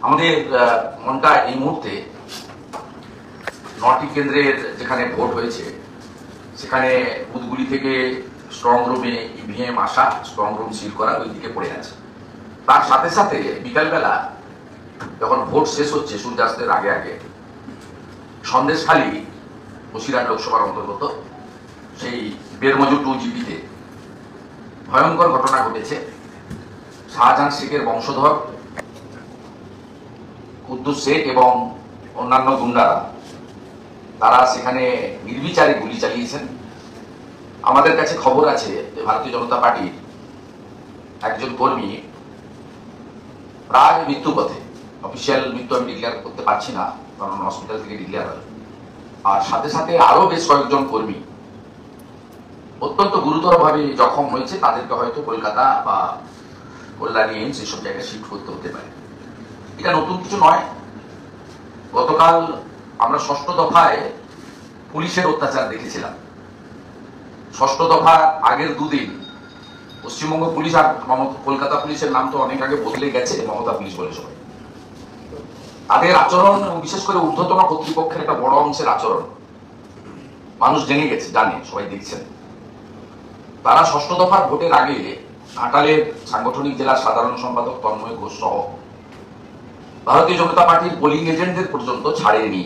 আমাদের মনটা এই মুহূর্তে 9টি কেন্দ্রের যেখানে ভোট হয়েছে সেখানে বুথগুলি থেকে স্ট্রং রুমে ইভিএম আসা, স্ট্রং রুম সিল করা ওই দিকে পড়ে আছে। তার সাথে সাথে বিকালবেলা যখন ভোট শেষ হচ্ছে সূর্যাস্তের আগে আগে সন্দেশখালী বসিরহাট লোকসভার অন্তর্গত সেই বেরমজুর 2 জিপিতে ভয়ঙ্কর ঘটনা ঘটেছে। শাহজাহান শেখের বংশধর কুদ্দুস শেখ এবং অন্যান্য গুন্ডারা তারা সেখানে নির্বিচারে গুলি চালিয়েছেন। আমাদের কাছে খবর আছে যে ভারতীয় জনতা পার্টির একজন কর্মী প্রায় মৃত্যুপথে, অফিসিয়াল মৃত্যু আমি ডিক্লেয়ার করতে পারছি না কারণ হসপিটাল থেকে ডিক্লেয়ার হয়, আর সাথে সাথে আরো বেশ কয়েকজন কর্মী অত্যন্ত গুরুতরভাবে জখম হয়েছে। তাদেরকে হয়তো কলকাতা বা কল্যাণী এইমস এসব জায়গায় শিফট করতে হতে পারে। এটা নতুন কিছু নয়। গতকাল আমরা 6ষ্ঠ দফায় পুলিশের অত্যাচার দেখেছিলাম। 6ষ্ঠ দফার আগের 2 দিন পশ্চিমবঙ্গ পুলিশ আর কলকাতা পুলিশের নাম তো অনেক আগে বদলে গেছে, মমতা পুলিশ বলে সবাই। তাদের আচরণ এবং বিশেষ করে ঊর্ধ্বতন কর্তৃপক্ষের একটা বড় অংশের আচরণ মানুষ জেনে গেছে, জানে, সবাই দেখছেন। তারা 6ষ্ঠ দফার ভোটের আগে ঘাটালের সাংগঠনিক জেলার সাধারণ সম্পাদক তন্ময় ঘোষ সহ ভারতীয় জনতা পার্টির পোলিং এজেন্টদের পর্যন্ত ছাড়েনি।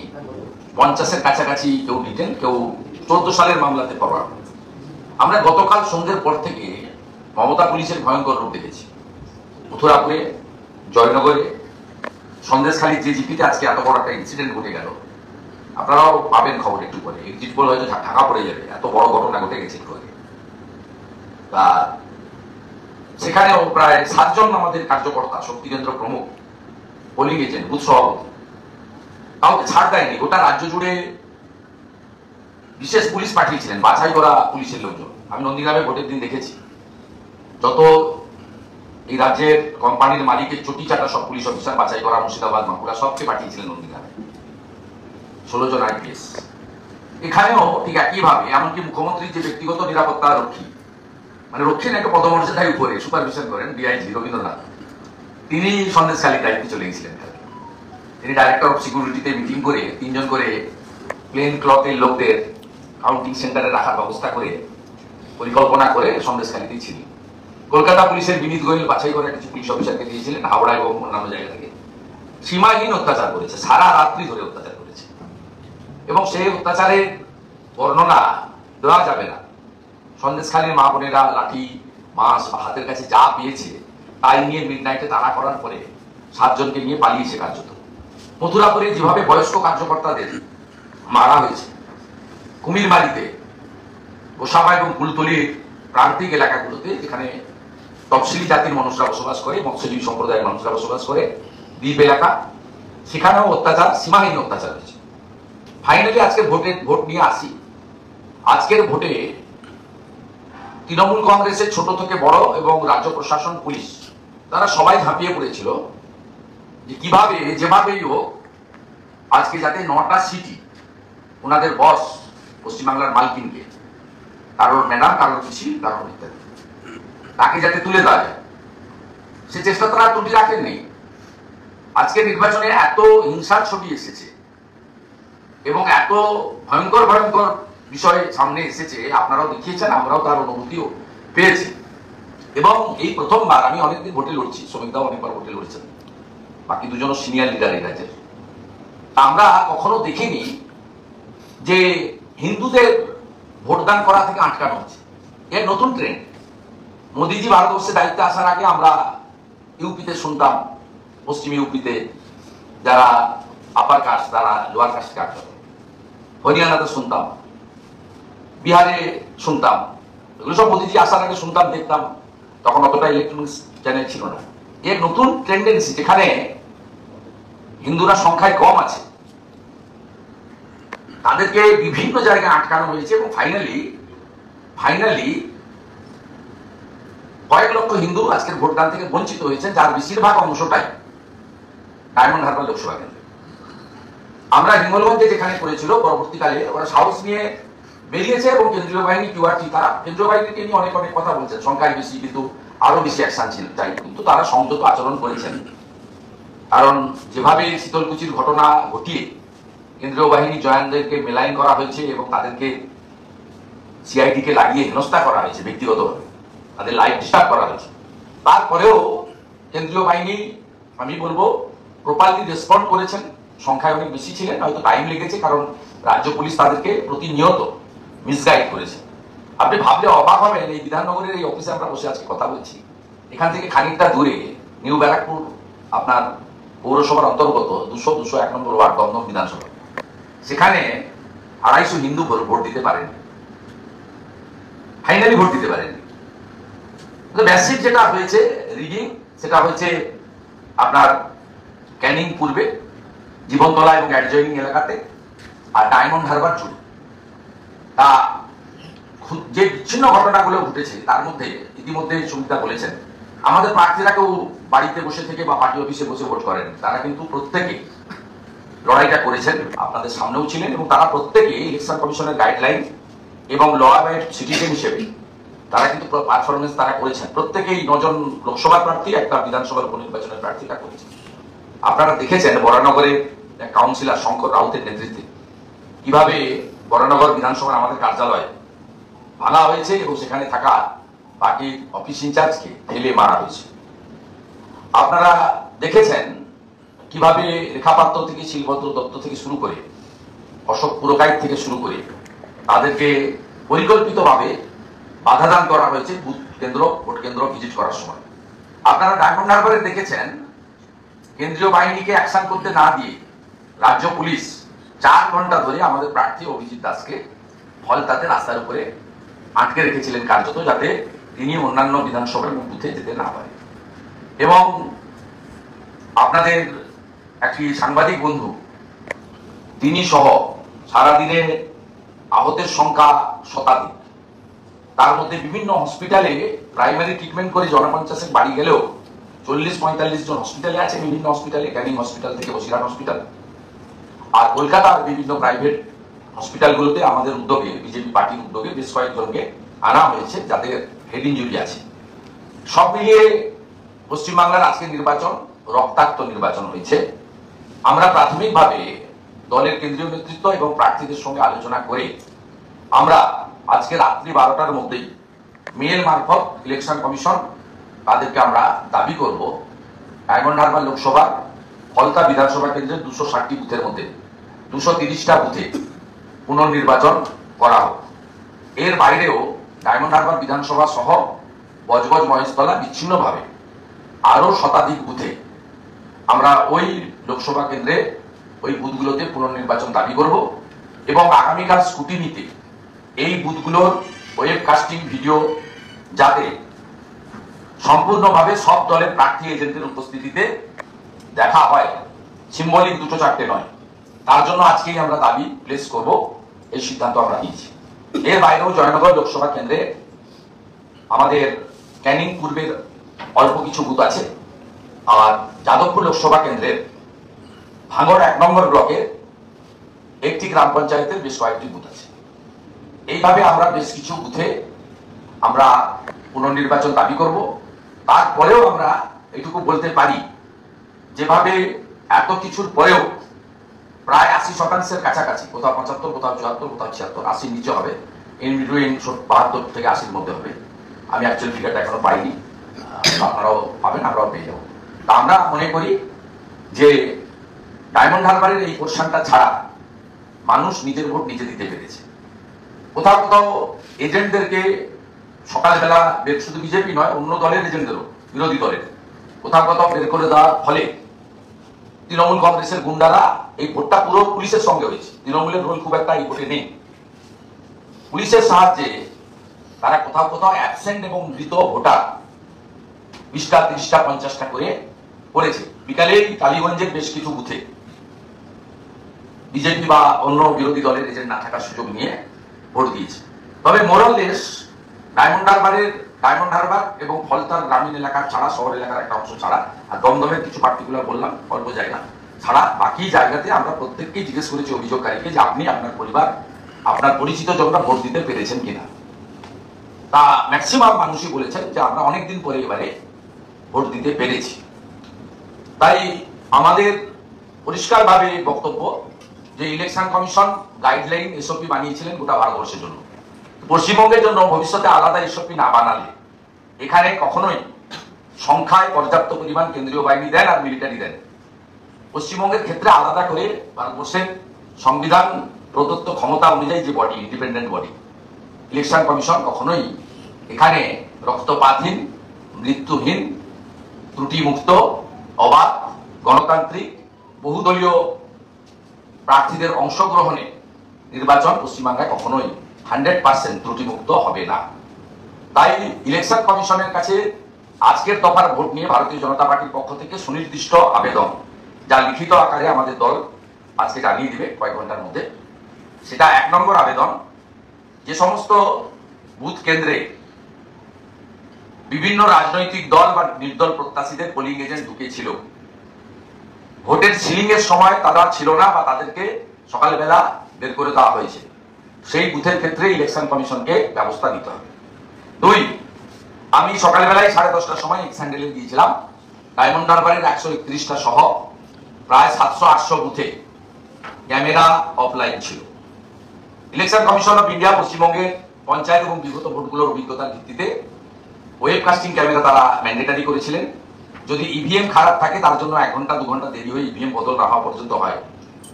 50-এর কাছাকাছি কেউ ডিটেন, কেউ 14 সালের মামলাতে ফরওয়ার্ড। আমরা গতকাল সন্ধ্যের পর থেকে মমতা পুলিশের ভয়ঙ্কর রূপ দেখেছি। মথুরাপুরে, জয়নগরে, সন্দেশখালী যে জিপিতে আজকে এত বড় একটা ইনসিডেন্ট ঘটে গেল। আপনারাও পাবেন খবর একটু পরে, এক্সিট পোল হয়তো ঢাকা পড়ে যাবে, এত বড় ঘটনা ঘটে গেছে। সেখানেও প্রায় 7 জন আমাদের কার্যকর্তা, শক্তিকেন্দ্র প্রমুখ, পোলিং এজেন্ট, বুথ সভাপতি কাউকে ছাড় দেয়নি। গোটা রাজ্য জুড়ে বিশেষ পুলিশ পাঠিয়েছিলেন, বাছাই করা পুলিশের লোকজন। আমি নন্দীগ্রামে ভোটের দিন দেখেছি যত এই রাজ্যের কোম্পানির মালিকের চটি চাটা সব পুলিশ অফিসার বাছাই করা, মুর্শিদাবাদ, বাঁকুড়া সবকে পাঠিয়েছিলেন নন্দীগ্রামে 16 জন আইপিএস। এখানেও ঠিক একইভাবে, এমনকি মুখ্যমন্ত্রীর যে ব্যক্তিগত নিরাপত্তা রক্ষী, মানে রক্ষী একটা পদমর্যাদায় উপরে সুপারভিশন করেন ডিআইজি রবীন্দ্রনাথ, তিনি সন্দেশখালীর দায়িত্বে চলে গেছিলেন। তিনি ডাইরেক্টর অফ সিকিউরিটিতে মিটিং করে 3 জন করে প্লেন ক্লথের লোকদের কাউন্টিং সেন্টারে রাখার ব্যবস্থা করে পরিকল্পনা করে সন্দেশখালীতেই ছিলেন। কলকাতা পুলিশের বিনীত গোয়েল বাছাই করে কিছু পুলিশ অফিসারকে দিয়েছিলেন হাওড়া এবং অন্যান্য জায়গা থেকে। সীমাহীন অত্যাচার করেছে, সারা রাত্রি ধরে অত্যাচার করেছে, এবং সেই অত্যাচারের বর্ণনা দেওয়া যাবে না। সন্দেশখালীর মা বোনেরা লাঠি, মাছ বা হাতের কাছে যা পেয়েছে তাই নিয়ে মিডনাইটে তাড়া করার পরে 7 জনকে নিয়ে পালিয়েছে কার্যত। মথুরাপুরে যেভাবে বয়স্ক কার্যকর্তাদের মারা হয়েছে, কুমিরমারিতে, গোসাবা এবং কুলতলির প্রান্তিক এলাকাগুলোতে যেখানে তফসিলি জাতির মানুষরা বসবাস করে, মৎস্যজীবী সম্প্রদায়ের মানুষরা বসবাস করে, দ্বীপ এলাকা, সেখানেও অত্যাচার, সীমাহীন অত্যাচার হয়েছে। ফাইনালি আজকে ভোট নিয়ে আসি। আজকের ভোটে তৃণমূল কংগ্রেসের ছোট থেকে বড় এবং রাজ্য প্রশাসন, পুলিশ, তারা সবাই ঝাঁপিয়ে পড়েছিল যে কিভাবে যেভাবেই হোক আজকে যাতে 9টা সিটি ওনাদের বস পশ্চিমবাংলার মালকিনকে, কারোর ম্যাডাম, কারোর পিসি, কারোর ইত্যাদি, তাকে যাতে তুলে দেওয়া যায়, সে চেষ্টা তারা ত্রুটি রাখেননি। আজকে নির্বাচনে এত হিংসার ছবি এসেছে এবং এত ভয়ঙ্কর ভয়ঙ্কর বিষয় সামনে এসেছে, আপনারাও দেখিয়েছেন, আমরাও তার অনুভূতিও পেয়েছি। এবং এই প্রথমবার, আমি অনেকদিন ভোটে লড়ছি, শ্রমিকদাও অনেকবার ভোটে লড়েছেন, বাকি 2 জন সিনিয়র লিডার এই রাজ্যের, আমরা কখনো দেখিনি যে হিন্দুদের ভোটদান করা থেকে আটকানো হচ্ছে। এর নতুন ট্রেন্ড। মোদীজি ভারতবর্ষে দায়িত্বে আসার আগে আমরা ইউপিতে শুনতাম, পশ্চিম ইউপিতে যারা আপার কাস্ট তারা লোয়ার কাস্টকে আটকাবে, হরিয়ানাতে শুনতাম, বিহারে শুনতাম, এগুলো সব মোদীজি আসার আগে শুনতাম, দেখতাম, তখন অতটা ইলেকট্রনিক্স চ্যানেল ছিল না। এর নতুন টেন্ডেন্সি, যেখানে হিন্দুরা সংখ্যায় কম আছে, তাদেরকে বিভিন্ন জায়গায় আটকানো হয়েছে এবং ফাইনালি কয়েক লক্ষ হিন্দু আজকের ভোটদান থেকে বঞ্চিত হয়েছেন, যার বেশিরভাগ অংশটাই ডায়মন্ড হারবার লোকসভা কেন্দ্রে। আমরা হিঙ্গলগঞ্জে যেখানে করেছিল, পরবর্তীকালে ওরা সাহস নিয়ে বেরিয়েছে এবং কেন্দ্রীয় বাহিনী কিউআরটি, তারা কেন্দ্রীয় বাহিনীকে নিয়ে অনেক অনেক কথা বলছেন, সংখ্যায় বেশি, কিন্তু আরো বেশি অ্যাকশন ছিল চাই, কিন্তু তারা সংযত আচরণ করেছেন। কারণ যেভাবে শীতলকুচির ঘটনা ঘটিয়ে কেন্দ্রীয় বাহিনী জওয়ানদেরকে মেলাইন করা হয়েছে এবং তাদেরকে সিআইডিকে লাগিয়ে হেনস্থা করা হয়েছে ব্যক্তিগতভাবে, তাদের লাইফ ডিস্টার্ব করা হয়েছে, তারপরেও কেন্দ্রীয় বাহিনী আমি বলবো প্রপারলি রেসপন্ড করেছেন। সংখ্যায় অনেক বেশি ছিলেন, হয়তো টাইম লেগেছে, কারণ রাজ্য পুলিশ তাদেরকে প্রতিনিয়ত মিসগাইড করেছে। আপনি ভাবলে অবাক হবেন, এই বিধাননগরের এই অফিসে আমরা বসে আজকে কথা বলছি, এখান থেকে খানিকটা দূরে নিউ ব্যারাকপুর আপনার পৌরসভার অন্তর্গত 201 নম্বর ওয়ার্ড দমদম বিধানসভা, সেখানে 250 হিন্দু ভোট দিতে পারেন, ফাইনালি ভোট দিতে পারেন। ম্যাসিভ যেটা হয়েছে রিগিং, সেটা হয়েছে আপনার ক্যানিং পূর্বে জীবনতলা এবং অ্যাডজয়নিং এলাকাতে, আর ডায়মন্ড হারবার চুরি। তা যে বিচ্ছিন্ন ঘটনাগুলো ঘটেছে তার মধ্যে ইতিমধ্যে সুমিতা বলেছেন, আমাদের প্রার্থীরা কেউ বাড়িতে বসে থেকে বা পার্টি অফিসে বসে ভোট করেন, তারা কিন্তু প্রত্যেকে লড়াইটা করেছেন, আপনাদের সামনেও ছিলেন, এবং তারা প্রত্যেকে ইলেকশন কমিশনের গাইডলাইন এবং ল অ্যাবাইড সিটিজেন হিসেবে তারা কিন্তু পারফরমেন্স তারা করেছেন। প্রত্যেকেই 9 জন লোকসভা প্রার্থী, একটা বিধানসভার উপনির্বাচনের প্রার্থীরা করেছেন। আপনারা দেখেছেন বরানগরের কাউন্সিলর শঙ্কর রাউতের নেতৃত্বে কিভাবে বরানগর বিধানসভার আমাদের কার্যালয় ভাঙা হয়েছে এবং সেখানে থাকা পার্টির অফিস ইনচার্জকে ফেলে মারা হয়েছে। আপনারা দেখেছেন কিভাবে রেখাপাত্র থেকে শিলভদ্র দত্ত থেকে শুরু করে অশোক পুরকাইত থেকে শুরু করে তাদেরকে পরিকল্পিতভাবে বাধাদান করা হয়েছে ভোট কেন্দ্র ভিজিট করার সময়। আপনারা ডায়মন্ড হারবারে দেখেছেন কেন্দ্রীয় বাহিনীকে অ্যাকশন করতে না দিয়ে রাজ্য পুলিশ 4 ঘন্টা ধরে আমাদের প্রার্থী অভিজিৎ দাসকে ফলতাতে রাস্তার উপরে আটকে রেখেছিলেন কার্যত, যাতে তিনি অন্যান্য বিধানসভার বুথে যেতে না পারে। এবং আপনাদের একটি সাংবাদিক বন্ধু তিনি সহ সারাদিনে আহতের সংখ্যা শতাধিক, তার মধ্যে বিভিন্ন হসপিটালে প্রাইমারি ট্রিটমেন্ট করে জনপঞ্চাশের বাড়ি গেলেও 40-45 জন হসপিটালে আছে, বিভিন্ন হসপিটালে, ক্যানিং হসপিটাল থেকে বসিরহাট হসপিটাল, আর কলকাতার বিভিন্ন প্রাইভেট হসপিটালগুলোতে আমাদের উদ্যোগে, বিজেপি পার্টির উদ্যোগে বেশ কয়েকজনকে আনা হয়েছে যাদের হেড ইনজুরি আছে। সব মিলিয়ে পশ্চিমবাংলার আজকের নির্বাচন রক্তাক্ত নির্বাচন হয়েছে। আমরা প্রাথমিকভাবে দলের কেন্দ্রীয় নেতৃত্ব এবং প্রার্থীদের সঙ্গে আলোচনা করে আমরা আজকে রাত্রি 12টার মধ্যেই মেল মারফত ইলেকশন কমিশন তাদেরকে আমরা দাবি করব ডায়মন্ড হারবার লোকসভার ফলতা বিধানসভা কেন্দ্রের 260টি বুথের মধ্যে 230টা বুথে পুনর্নির্বাচন করা হোক। এর বাইরেও ডায়মন্ড হারবার বিধানসভা সহ বজবজ মহেশতলা বিচ্ছিন্নভাবে আরো শতাধিক বুথে আমরা ওই লোকসভা কেন্দ্রে ওই বুথগুলোতে পুনর্নির্বাচন দাবি করব এবং আগামীকাল স্কুটিনিতে এই বুথগুলোর ওয়েবকাস্টিং ভিডিও যাতে সম্পূর্ণভাবে সব দলের প্রার্থী এজেন্টের উপস্থিতিতে দেখা হয়, সিম্বলিক 2-4টে নয়, তার জন্য আজকেই আমরা দাবি প্লেস করব, এই সিদ্ধান্ত আমরা নিয়েছি। এর বাইরেও জয়নগর লোকসভা কেন্দ্রে আমাদের ক্যানিং পূর্বের অল্প কিছু বুথ আছে, আর যাদবপুর লোকসভা কেন্দ্রের ভাঙড় 1 নম্বর ব্লকের একটি গ্রাম পঞ্চায়েতের বেশ কয়েকটি বুথ আছে। এইভাবে আমরা বেশ কিছু বুথে আমরা পুনর্নির্বাচন দাবি করব। তারপরেও আমরা এটুকু বলতে পারি, যেভাবে এত কিছুর পরেও প্রায় 80% কাছাকাছি, কোথাও 75, কোথাও 74, কোথাও 76, 80 নিচে হবে, ইন বিটুইন 72 থেকে 80-র মধ্যে হবে। আমি অ্যাকচুয়াল ফিগারটা এখনো পাইনি, আপনারাও পাবেন, আমরাও পেয়ে যাবো। তা আমরা মনে করি যে ডায়মন্ড হারবারের এই পোর্শনটা ছাড়া মানুষ নিজের ভোট নিজে দিতে পেরেছে। কোথাও কোথাও এজেন্টদেরকে সকালবেলা শুধু বিজেপি নয়, অন্য দলের এজেন্টদেরও, বিরোধী দলের কোথাও কোথাও বের করে দেওয়ার ফলে তৃণমূল কংগ্রেসের গুন্ডারা, এই ভোটটা পুরো পুলিশের সঙ্গে হয়েছে, তৃণমূলের রোল খুব একটা এই ভোটে নেই, পুলিশের সাহায্যে তারা কোথাও কোথাও অ্যাবসেন্ট এবং মৃত ভোটার 20টা, 30টা, 50টা করে করেছে। বিকালে টালিগঞ্জের বেশ কিছু বুথে বিজেপি বা অন্য বিরোধী দলের এজেন্ট না থাকার সুযোগ নিয়ে ভোট দিয়েছে। তবে মোরাললেস ডায়মন্ড হারবার এবং ফলতার গ্রামীণ এলাকার ছাড়া, শহর এলাকার একটা অংশ ছাড়া, আর দমদমের কিছু পার্টিকুলার বললাম অল্প জায়গা ছাড়া, বাকি জায়গাতে আমরা প্রত্যেককেই জিজ্ঞেস করেছি অভিযোগকারীকে যে আপনি, আপনার পরিবার, আপনার পরিচিত জনরা ভোট দিতে পেরেছেন কিনা। তা ম্যাক্সিমাম মানুষই বলেছেন যে আমরা অনেকদিন পরে এবারে ভোট দিতে পেরেছি। তাই আমাদের পরিষ্কারভাবে বক্তব্য যে ইলেকশন কমিশন গাইডলাইন এসওপি বানিয়েছিলেন গোটা ভারতবর্ষের জন্য। পশ্চিমবঙ্গের জন্য ভবিষ্যতে আলাদা এসওপি না বানালে এখানে কখনোই সংখ্যায় পর্যাপ্ত পরিমাণ কেন্দ্রীয় বাহিনী দেন আর মিলিটারি দেন। পশ্চিমবঙ্গের ক্ষেত্রে আলাদা করে ভারতবর্ষের সংবিধান প্রদত্ত ক্ষমতা অনুযায়ী যে body, independent body, election commission কখনোই এখানে রক্তপাতহীন, মৃত্যুহীন, ত্রুটিমুক্ত, অবাধ, গণতান্ত্রিক, বহুদলীয় প্রার্থীদের অংশগ্রহণে নির্বাচন পশ্চিমবাংলায় কখনোই 100% ত্রুটিমুক্ত হবে না। তাই ইলেকশন কমিশনের কাছে আজকের দফার ভোট নিয়ে ভারতীয় জনতা পার্টির পক্ষ থেকে সুনির্দিষ্ট আবেদন, যা লিখিত আকারে আমাদের দল আজকে জানিয়ে দিবে কয়েক ঘন্টার মধ্যে। সেটা 1 নম্বর আবেদন, যে সমস্ত বুথ কেন্দ্রে বিভিন্ন রাজনৈতিক দল বা নির্দল প্রত্যাশীদের পোলিং এজেন্ট ঢুকেছিল, ভোটের সিলিং এর সময় তারা ছিল না বা তাদেরকে সকালবেলা বের করে দেওয়া হয়েছে, সেই বুথের ক্ষেত্রে ইলেকশন কমিশনকে ব্যবস্থা নিতে হবে। 2, আমি সকালবেলায় 10:30টার সময় এক্স হ্যান্ডেলে গিয়েছিলাম, ডায়মন্ড হারবারের 131টা সহ প্রায় 700-800 বুথে ক্যামেরা অফলাইন ছিল। ইলেকশন কমিশন অফ ইন্ডিয়া পশ্চিমবঙ্গের পঞ্চায়েত এবং বিগত ভোটগুলোর অভিজ্ঞতার ভিত্তিতে ওয়েবকাস্টিং ক্যামেরা তারা ম্যান্ডেটারি করেছিলেন। যদি ইভিএম খারাপ থাকে, তার জন্য 1 ঘন্টা 2 ঘন্টা দেরি হয়ে ইভিএম বদল না হওয়া পর্যন্ত হয়,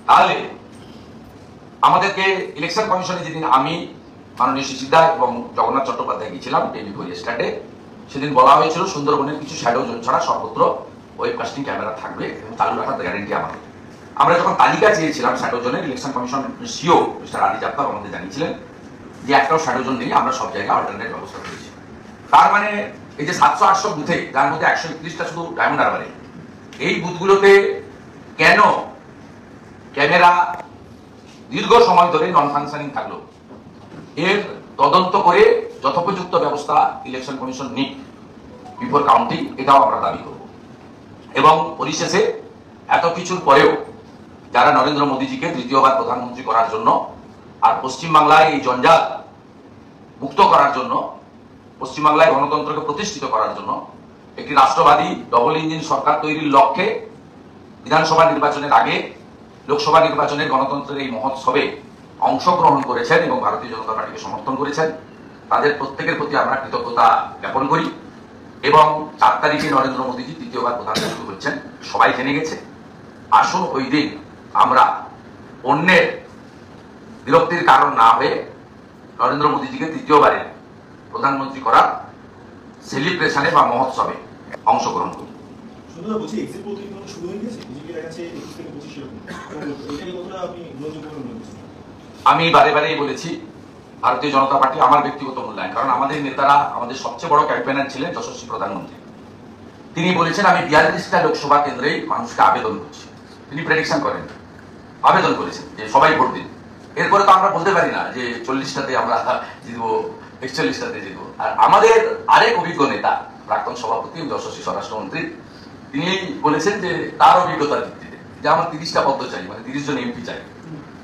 তাহলে আমাদেরকে ইলেকশন কমিশনে যেদিন আমি, মাননীয় শিশিরদা এবং জগন্নাথ চট্টোপাধ্যায় গিয়েছিলাম ডে বিফোর ইয়েস্টারডে, সেদিন বলা হয়েছিল সুন্দরবনের কিছু শ্যাডো জোন ছাড়া সর্বত্র ওয়েবকাস্টিং ক্যামেরা থাকবে এবং চালু রাখার গ্যারেন্টি আমাদের। আমরা যখন তালিকা চেয়েছিলাম শ্যাডো জোনের, ইলেকশন কমিশন সিও মিস্টার আদি জাফর আমাদের জানিয়েছিলেন যে একটাও শ্যাডো জোন নেই, আমরা সব জায়গায় অল্টারনেট ব্যবস্থা করেছি। তার মানে এই যে 700-800 বুথে, যার মধ্যে 131টা শুধু ডায়মন্ড হারবারে, এই বুথগুলোতে কেন ক্যামেরা দীর্ঘ সময় ধরে নন ফাংশনিং থাকলো, এর তদন্ত করে যথোপযুক্ত ব্যবস্থা ইলেকশন কমিশন নিক বিফোর কাউন্টিং, এটাও আমরা দাবি করব। এবং পরিশেষে এত কিছুর পরেও যারা নরেন্দ্র মোদীজিকে দ্বিতীয়বার প্রধানমন্ত্রী করার জন্য আর পশ্চিমবাংলায় এই জঞ্জাল মুক্ত করার জন্য, পশ্চিমবাংলায় গণতন্ত্রকে প্রতিষ্ঠিত করার জন্য একটি রাষ্ট্রবাদী ডবল ইঞ্জিন সরকার তৈরির লক্ষ্যে বিধানসভা নির্বাচনের আগে লোকসভা নির্বাচনের গণতন্ত্রের এই মহোৎসবে অংশগ্রহণ করেছেন এবং ভারতীয় জনতা পার্টিকে সমর্থন করেছেন, তাদের প্রত্যেকের প্রতি আমরা কৃতজ্ঞতা জ্ঞাপন করি। এবং 4 তারিখে নরেন্দ্র মোদীজি তৃতীয়বার প্রধানমন্ত্রী হচ্ছেন, সবাই জেনে গেছে। আসুন ওই দিন আমরা অন্যের বিরক্তির কারণ না হয়ে নরেন্দ্র মোদীজিকে তৃতীয়বারের প্রধানমন্ত্রী করার সেলিব্রেশনে বা মহোৎসবে অংশগ্রহণ করি। আমি বারে বারেই বলেছি, ভারতীয় জনতা পার্টি, আমার ব্যক্তিগত মূল্যায়ন, কারণ আমাদের নেতারা, আমাদের সবচেয়ে বড় ক্যাম্পেইনার ছিলেন যশস্বী প্রধানমন্ত্রী, তিনি বলেছেন আমি 42টা লোকসভা কেন্দ্রেই মানুষকে আবেদন করছি। তিনি প্রেডিকশন করেন, আবেদন করেছেন যে সবাই ভোট দিন। এরপরে তো আমরা বলতে পারি না যে 40টাতে আমরা জিতবো, 41টাতে জিতবো। আর আমাদের আরেক অভিজ্ঞ নেতা, প্রাক্তন সভাপতি যশস্বী স্বরাষ্ট্রমন্ত্রী, তিনি বলেছেন যে তার অভিজ্ঞতার ভিত্তিতে যে আমার 30টা পদ চাই, মানে 30 জন এমপি চাই,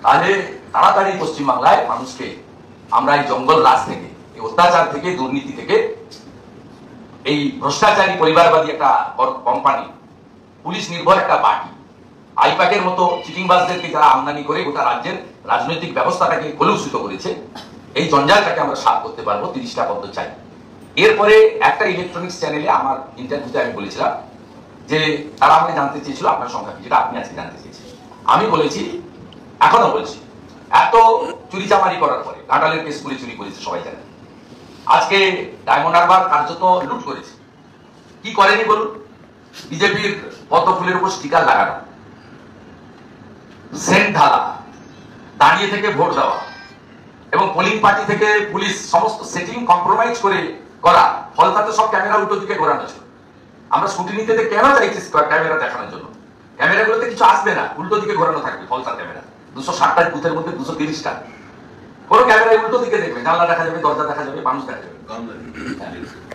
তাহলে তাড়াতাড়ি পশ্চিমবাংলায় মানুষকে আমরা এই জঙ্গল রাজ থেকে, এই অত্যাচার থেকে, দুর্নীতি থেকে, এই ভ্রষ্টাচারী পরিবারবাদী একটা কোম্পানি, পুলিশ নির্ভর একটা পার্টি, আইপ্যাকের মতো চিটিংবাজদেরকে যারা আমদানি করে গোটা রাজ্যের রাজনৈতিক ব্যবস্থাটাকে কলুষিত করেছে, এই জঞ্জালটাকে আমরা সাফ করতে পারবো। 30টা পদ চাই। এরপরে একটা ইলেকট্রনিক্স চ্যানেলে আমার ইন্টারভিউতে আমি বলেছিলাম যে তারা আমাকে জানতে চেয়েছিল আপনার সংখ্যা কি, যেটা আপনি আজকে জানতে চেয়েছেন। আমি বলেছি, এখনো বলছি, এত চুরিচামারি করার পরে, ঘাটালের কেস করে চুরি করেছে সবাই জানে, আজকে ডায়মন্ড হারবার কার্যত লুট করেছে। কি করেনি বলুন? বিজেপির পদ্ম ফুলের উপর স্টিকার লাগানো, সেন্ট ঢালা, দাঁড়িয়ে থেকে ভোট দেওয়া এবং পোলিং পার্টি থেকে পুলিশ সমস্ত সেটিং কম্প্রোমাইজ করে করা, ফলতাতে সব ক্যামেরা উল্টো দিকে ঘোরানো ছিল। আমরা স্কুটিনিতে কেন চাইছি ক্যামেরা দেখানোর জন্য? ক্যামেরাগুলোতে কিছু আসবে না, উল্টো দিকে ঘোরানো থাকবে ফলতার ক্যামেরা। 260টা বুথের মধ্যে 230টা কোনো ক্যামেরা উল্টো দিকে দেখবে, জানলা দেখা যাবে, দরজা দেখা যাবে, মানুষ দেখা যাবে।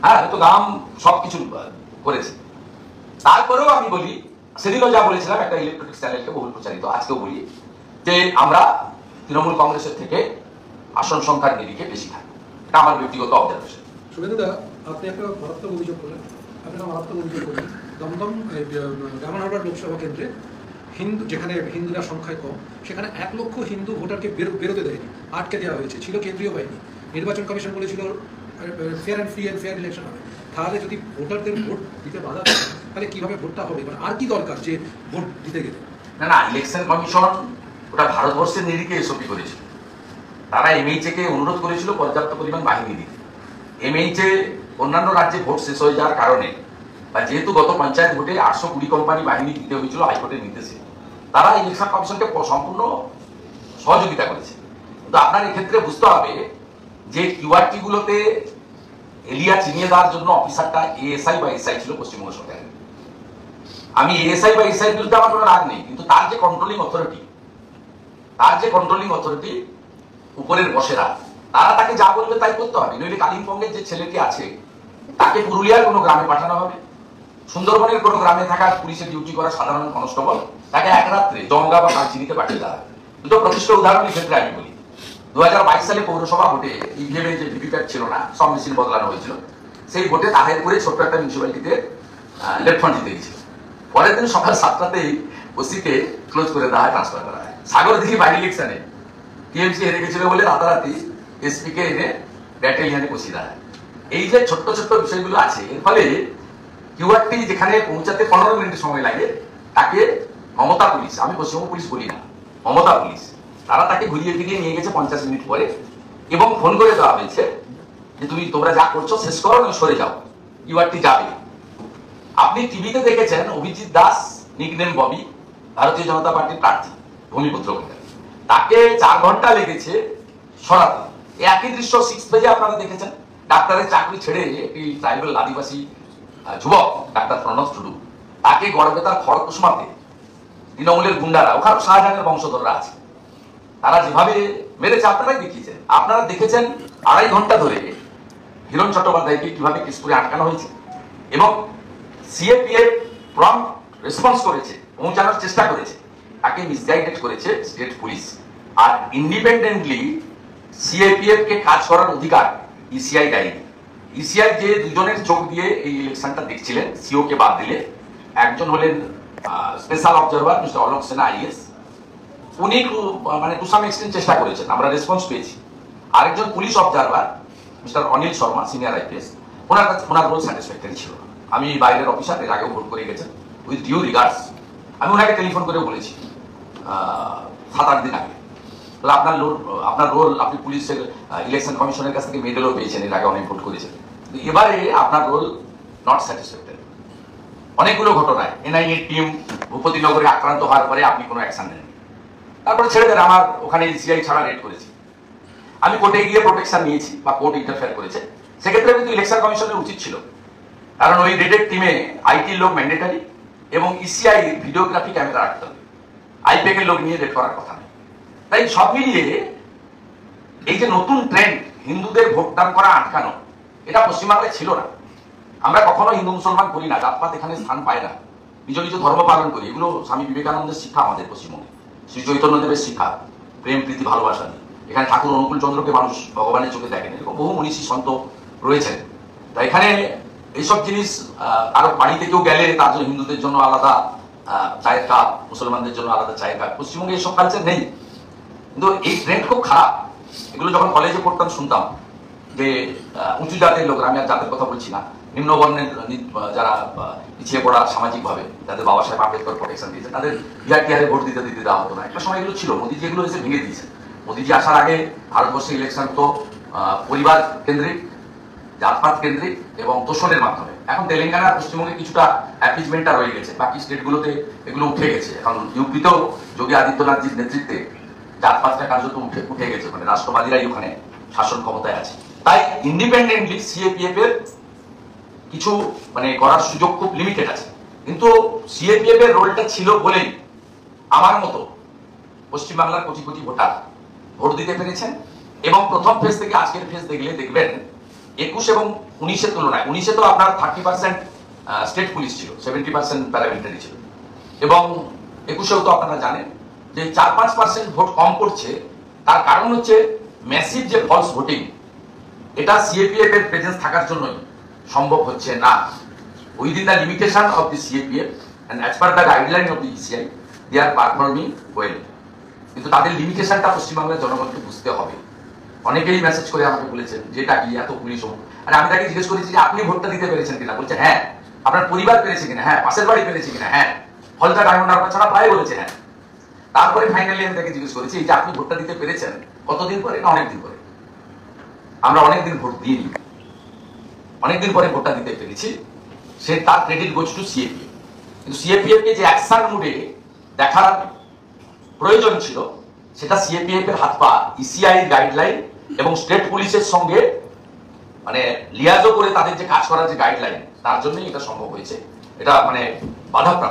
হ্যাঁ, তো গাম সবকিছু করেছে। তারপরেও আমি বলি, সেদিনও যা বলেছিলাম একটা ইলেকট্রনিক্স চ্যানেলকে বহুল প্রচারিত, আজকেও বলি যে আমরা তৃণমূল কংগ্রেসের থেকে আসন সংখ্যার নিরিখে বেশি থাকবো। এটা আমার ব্যক্তিগত অবজারভেশন। শুভেন্দুদা, আপনি একটা মারাত্মক অভিযোগ করলেন, আপনারা মারাত্মক অভিযোগ করলেন দমদম রামনগর লোকসভা কেন্দ্রে হিন্দু, যেখানে হিন্দুরা সংখ্যায় কম, সেখানে 1 লক্ষ হিন্দু ভোটারকে বেরোতে দেয়নি, আটকে দেওয়া হয়েছে। ছিল কেন্দ্রীয় বাহিনী। নির্বাচন কমিশন বলেছিল fair and free and fair election হবে। তাহলে যদি ভোটারদের ভোট দিতে বাধা দেয়, তাহলে কিভাবে ভোটটা হবে? মানে আর কি দরকার যে ভোট দিতে গেলে? না, ইলেকশন কমিশন ওটা ভারতবর্ষের নিরিখে এসবই করেছিল। তারা এমএইচএ কে অনুরোধ করেছিল পর্যাপ্ত পরিমাণ বাহিনী দিতে। এমএইচএ অন্যান্য রাজ্যে ভোট শেষ হয়ে যাওয়ার কারণে, বা যেহেতু গত পঞ্চায়েত ভোটে 820 কোম্পানি বাহিনী দিতে হয়েছিল হাইকোর্টের নির্দেশে, তারা ইলেকশন কমিশনকে সম্পূর্ণ সহযোগিতা করেছে। কিন্তু আপনার এক্ষেত্রে বুঝতে হবে যে কিউআরটি গুলোতে এলিয়া চিনিয়ে দেওয়ার জন্য অফিসারটা এএসআই বা এসআই ছিল পশ্চিমবঙ্গ সরকারের। আমি এএসআই বা এসআই বিরুদ্ধে আমার কোনো রাগ নেই, কিন্তু তার যে কন্ট্রোলিং অথরিটি উপরের বসেরা, তারা তাকে যা বলবে তাই করতে হবে। নইলে কালিম্পংয়ের যে ছেলেটি আছে তাকে পুরুলিয়ার কোনো গ্রামে পাঠানো হবে, সুন্দরবনের কোনো গ্রামে থাকা পুলিশের ডিউটি করা সাধারণ কনস্টেবল তাকে এক রাত্রে জঙ্গা বা কালচিনিতে পাঠিয়ে দেওয়া হবে। দুটো প্রতিষ্ঠিত উদাহরণের ক্ষেত্রে আমি বলি, 2022 সালে পৌরসভা ভোটে ইভিএম এ যে ভিভিপ্যাট ছিল না, সব মেশিন বদলানো হয়েছিল। সেই ভোটে তাহেরপুরে ছোট্ট একটা মিউনিসিপ্যালিটিতে লেফট ফ্রন্ট জিতে গেছিল। পরের দিন সকাল 7টাতেই ওসিকে ক্লোজ করে দেওয়া হয়, ট্রান্সফার করা হয়। সাগরদিঘি বাই ইলেকশনে টিএমসি হেরে গেছিল বলে রাতারাতি এসপি কে এনে ব্যাটালিয়নে বসিয়ে দেওয়া হয়। এই যে ছোট্ট ছোট্ট বিষয়গুলো আছে, এর ফলে কিউআরটি যেখানে পৌঁছাতে 15 মিনিট সময় লাগে, তাকে মমতা পুলিশ, আমি পশ্চিমবঙ্গ পুলিশ বলি না, মমতা পুলিশ, তারা তাকে ঘুরিয়ে ফিরিয়ে নিয়ে গেছে 50 মিনিট পরে, এবং ফোন করে দেওয়া হয়েছে যে তোমরা যা করছো শেষ করো, সরে যাও, কিউআরটি যাবে। আপনি টিভিতে দেখেছেন অভিজিৎ দাস, নিকনেম ববি, ভারতীয় জনতা পার্টির প্রার্থী, ভূমিপুত্র, তাকে 4 ঘন্টা লেগেছে সরাতে। একই দৃশ্য 6 পেজে আপনারা দেখেছেন। ডাক্তারের চাকরি ছেড়ে একটি ট্রাইবাল আদিবাসী যুবক ডাক্তার প্রণব টুডু, তাকে গড়বেতার খড়কুসমাতে তৃণমূলের গুন্ডারা, ওখানে শাহজাহানের বংশধররা আছে, তারা যেভাবে মেরেছে আপনারাই দেখিয়েছেন। আপনারা দেখেছেন 2.5 ঘন্টা ধরে হিরণ চট্টোপাধ্যায়কে কিভাবে কেশপুরে আটকানো হয়েছে, এবং সিএপিএফ প্রম্পট রেসপন্স করেছে, পৌঁছানোর চেষ্টা করেছে, তাকে মিসগাইডেড করেছে স্টেট পুলিশ। আর ইন্ডিপেন্ডেন্টলি সিএপিএফ কে কাজ করার অধিকার ইসিআই দেয়নি। ইসিআই যে দুজনের চোখ দিয়ে এই ইলেকশনটা দেখছিলেন, সিও কে বাদ দিলে, একজন হলেন স্পেশাল অবজারভার মিস্টার অলোক সেনা আইএস, উনি মানে টু সাম এক্সটেন্ট চেষ্টা করেছেন, আমরা রেসপন্স পেয়েছি। আরেকজন police observer mister Anil Sharma, senior IPS, ওনার রোল স্যাটিসফ্যাক্টরি ছিল। আমি বাইরের অফিসার, এর আগেও ভোট করে গেছেন, উইথ ডিউ রিগার্ডস। আমি ওনাকে টেলিফোন করে বলেছি 7-8 দিন আগে, আপনার রোল, আপনি পুলিশের ইলেকশন কমিশনের কাছ থেকে মেডেলও পেয়েছেন, এর আগে অনেক ভোট করেছেন, এবারে আপনার রোল নট স্যাটিসফ্যাক্টরি। অনেকগুলো ঘটনায় এনআইএ টিম ভূপতিনগরে আক্রান্ত হওয়ার পরে আপনি কোনো অ্যাকশন নেন, তারপরে ছেড়ে দেন। আমার ওখানে সিআই ছাড়া রেড করেছি, আমি কোর্টে গিয়ে প্রোটেকশন নিয়েছি বা কোর্ট ইন্টারফেয়ার করেছে, সেক্ষেত্রে কিন্তু ইলেকশন কমিশনের উচিত ছিল, কারণ ওই রেডের টিমে আইটির লোক ম্যান্ডেটারি, এবং ইসিআই ভিডিওগ্রাফি ক্যামেরা রাখতে হবে, আইপ্যাক এর লোক নিয়ে রেড করার কথা নেই। তাই সব মিলিয়ে এই যে নতুন ট্রেন্ড হিন্দুদের ভোটদান করা আটকানো, এটা পশ্চিমবাংলায় ছিল না। আমরা কখনো হিন্দু মুসলমান করি না, জাতপাত এখানে স্থান পায় না, নিজ নিজ ধর্ম পালন করি। এগুলো স্বামী বিবেকানন্দের শিক্ষা, আমাদের পশ্চিমবঙ্গে শ্রী চৈতন্যদেবের শিক্ষা, প্রেম প্রীতি ভালোবাসা নিয়ে। এখানে ঠাকুর অনুকূল চন্দ্রকে মানুষ ভগবানের চোখে দেখেন, এরকম বহু মনীষী সন্ত রয়েছেন। তাই এখানে এইসব জিনিস কারো বাড়িতে কেউ গেলে তার জন্য হিন্দুদের জন্য আলাদা চায়ের কাপ, মুসলমানদের জন্য আলাদা চায়ের কাপ, পশ্চিমবঙ্গে এইসব কালচার নেই। কিন্তু এই ট্রেন্ড খুব খারাপ। এগুলো যখন কলেজে পড়তাম শুনতাম যে উঁচু জাতের লোকরা, আমি আর জাতের কথা বলছি না, নিম্নবর্ণের যারা পিছিয়ে পড়া সামাজিকভাবে, যাদের বাবা সাহেব আম্বেদকর প্রোটেকশন দিয়েছে, তাদের বিহার টিহারে ভোট দিতে দেওয়া হতো না। একটা সময় এগুলো ছিল, মোদীজি এগুলো এসে ভেঙে দিয়েছে। মোদীজি আসার আগে ভারতবর্ষের ইলেকশন তো পরিবার কেন্দ্রিক, জাতপাত কেন্দ্রিক এবং তোষণের মাধ্যমে। এখন তেলেঙ্গানা, পশ্চিমবঙ্গে কিছুটা অ্যাপিজমেন্টটা রয়ে গেছে, বাকি স্টেটগুলোতে এগুলো উঠে গেছে। এখন ইউপিতেও যোগী আদিত্যনাথজির নেতৃত্বে জাতপাতটা কার্যত উঠে গেছে, মানে রাষ্ট্রবাদীরাই ওখানে শাসন ক্ষমতায় আছে। তাই ইন্ডিপেন্ডেন্টলি সিএপিএফ এর কিছু মানে করার সুযোগ খুব লিমিটেড আছে। কিন্তু সিএপিএফ এর রোলটা ছিল বলেই আমার মতো পশ্চিমবাংলার কোটি কোটি ভোটার ভোট দিতে পেরেছেন। এবং প্রথম ফেজ থেকে আজকের ফেজ দেখলে দেখবেন 21 এবং 19-এর তুলনায়, 19-এ তো আপনার 30% স্টেট পুলিশ ছিল, 70% প্যারামিলিটারি ছিল, এবং 21-এও তো আপনারা জানেন যে 4-5% ভোট কম পড়ছে। তার কারণ হচ্ছে ম্যাসিভ যে ফলস ভোটিং, এটা সিএপিএফ এর প্রেজেন্স থাকার জন্যই সম্ভব হচ্ছে না। within the limitation of the CAPF and as per the guideline of the ECI, they are performing well. কিন্তু তাদের লিমিটেশনটা পশ্চিমবাংলার জনগণকে বুঝতে হবে। অনেকেই মেসেজ করে আমাকে বলেছেন যেটা কি এত পুলিশ হোক, আর আমি তাকে জিজ্ঞেস করেছি যে আপনি ভোটটা দিতে পেরেছেন কিনা, বলছে হ্যাঁ। আপনার পরিবার পেরেছে কিনা, হ্যাঁ। পাশের বাড়ি পেরেছে কিনা, হ্যাঁ। ফলতা ডায়মন্ড হারবার ছাড়া প্রায় বলেছে হ্যাঁ। তারপরে ফাইনালি আমি তাকে জিজ্ঞেস করেছি এই যে আপনি ভোটটা দিতে পেরেছেন কতদিন পরে, না অনেকদিন পরে। আমরা অনেকদিন ভোট দিইনি, অনেকদিন পরে ভোটটা দিতে পেরেছি, সে তার ক্রেডিট গোজ টু সিএপিএফ। কিন্তু সিএপিএফ কে যে অ্যাকশন মুডে দেখার প্রয়োজন ছিল সেটা সিএপিএফ এর হাত পা ইসিআই গাইডলাইন এবং স্টেট পুলিশের সঙ্গে মানে লিয়াজো করে তাদের যে কাজ করার যে গাইডলাইন, তার জন্যই এটা সম্ভব হয়েছে। এটা মানে বাধাপ্রাপ্ত।